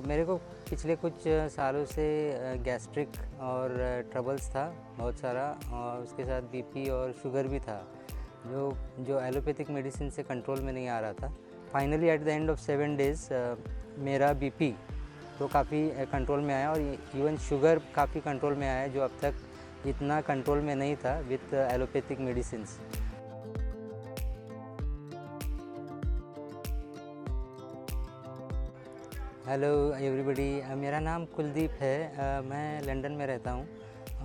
मेरे को पिछले कुछ सालों से गैस्ट्रिक और ट्रबल्स था बहुत सारा, और उसके साथ बीपी और शुगर भी था जो एलोपैथिक मेडिसिन से कंट्रोल में नहीं आ रहा था। Finally at the end of 7 days मेरा बीपी तो काफ़ी कंट्रोल में आया और इवन शुगर काफ़ी कंट्रोल में आया जो अब तक इतना कंट्रोल में नहीं था with allopathic medicines. Hello everybody, मेरा नाम कुलदीप है। मैं लंदन में रहता हूँ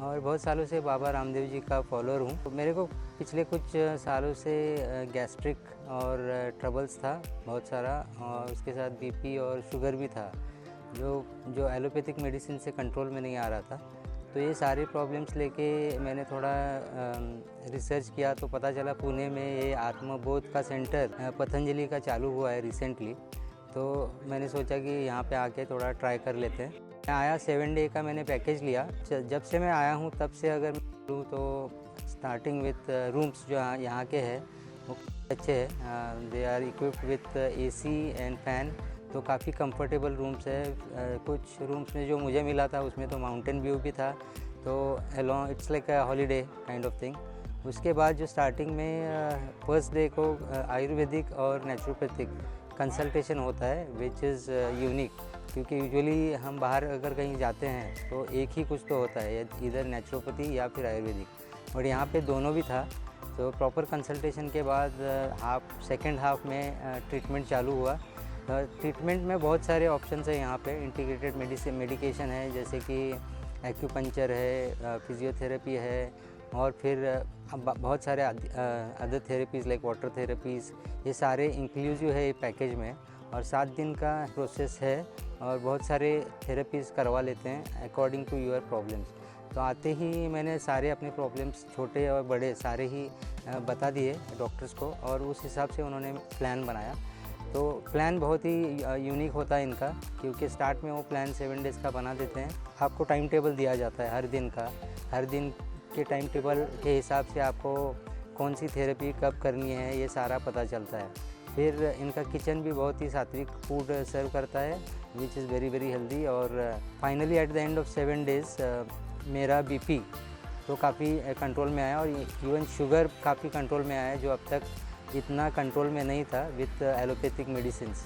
और बहुत सालों से बाबा रामदेव जी का फॉलोअर हूँ। मेरे को पिछले कुछ सालों से गैस्ट्रिक और ट्रबल्स था बहुत सारा, और उसके साथ बीपी और शुगर भी था जो एलोपैथिक मेडिसिन से कंट्रोल में नहीं आ रहा था। तो ये सारी प्रॉब्लम्स लेके मैंने थोड़ा रिसर्च किया तो पता चला पुणे में ये आत्मबोध का सेंटर पतंजलि का चालू हुआ है रिसेंटली। तो मैंने सोचा कि यहाँ पे आके थोड़ा ट्राई कर लेते हैं। मैं आया 7 डे का मैंने पैकेज लिया। जब से मैं आया हूँ तब से अगर लूँ तो स्टार्टिंग विथ रूम्स जो यहाँ के हैं वो अच्छे हैं। They are equipped with AC and fan, तो काफ़ी कंफर्टेबल रूम्स है। कुछ रूम्स में जो मुझे मिला था उसमें तो माउंटेन व्यू भी था, तो along its like a holiday kind of thing. उसके बाद जो स्टार्टिंग में फर्स्ट डे को आयुर्वेदिक और नेचुरोपैथिक कंसल्टेशन होता है विच इज़ यूनिक, क्योंकि यूजुअली हम बाहर अगर कहीं जाते हैं तो एक ही कुछ तो होता है, इधर नेचुरोपैथी या फिर आयुर्वेदिक, और यहाँ पे दोनों भी था। तो प्रॉपर कंसल्टेशन के बाद सेकेंड हाफ में ट्रीटमेंट चालू हुआ। ट्रीटमेंट में बहुत सारे ऑप्शंस है यहाँ पे। इंटीग्रेटेड मेडिकेशन है, जैसे कि एक्यूपंक्चर है, फिजियोथेरेपी है, और फिर बहुत सारे other therapies like water therapies, ये सारे इंक्लूसिव है ये पैकेज में। और 7 दिन का प्रोसेस है और बहुत सारे थेरेपीज़ करवा लेते हैं अकॉर्डिंग टू योर प्रॉब्लम्स। तो आते ही मैंने सारे अपने प्रॉब्लम्स छोटे और बड़े सारे ही बता दिए डॉक्टर्स को, और उस हिसाब से उन्होंने प्लान बनाया। तो प्लान बहुत ही यूनिक होता है इनका, क्योंकि स्टार्ट में वो प्लान 7 डेज़ का बना देते हैं। आपको टाइम टेबल दिया जाता है हर दिन का, हर दिन के टाइम टेबल के हिसाब से आपको कौन सी थेरेपी कब करनी है ये सारा पता चलता है। फिर इनका किचन भी बहुत ही सात्विक फूड सर्व करता है which is very very healthy. और finally at the end of 7 days मेरा बीपी तो काफ़ी कंट्रोल में आया और इवन शुगर काफ़ी कंट्रोल में आया जो अब तक इतना कंट्रोल में नहीं था विथ एलोपैथिक मेडिसिन्स।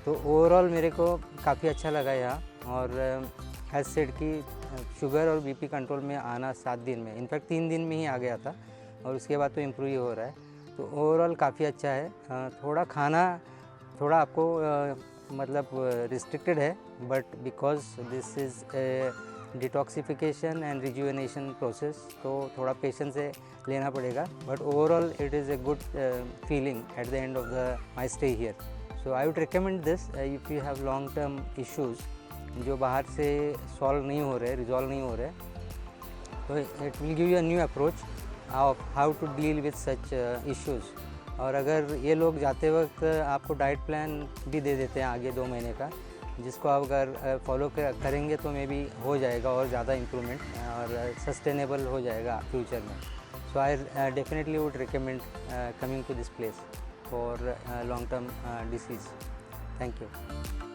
तो ओवरऑल मेरे को काफ़ी अच्छा लगा यहाँ। और एज सेड कि शुगर और बीपी कंट्रोल में आना 7 दिन में, इनफैक्ट 3 दिन में ही आ गया था, और उसके बाद तो इम्प्रूव ही हो रहा है। तो ओवरऑल काफ़ी अच्छा है। थोड़ा खाना थोड़ा आपको मतलब रिस्ट्रिक्टेड है, but because this is detoxification and rejuvenation process, तो थोड़ा पेशेंस से लेना पड़ेगा। But overall it is a good feeling at the end of the my stay here. So I would recommend this if you have long term issues जो बाहर से solve नहीं हो रहे, रिजॉल्व नहीं हो रहे, तो it will give you a new approach of how to deal with such issues. और अगर ये लोग जाते वक्त आपको डाइट प्लान भी दे देते हैं आगे 2 महीने का, जिसको आप अगर फॉलो करेंगे तो मे बी हो जाएगा और ज़्यादा इम्प्रूवमेंट और सस्टेनेबल हो जाएगा फ्यूचर में। So I definitely would recommend coming to this place for long term disease. Thank you.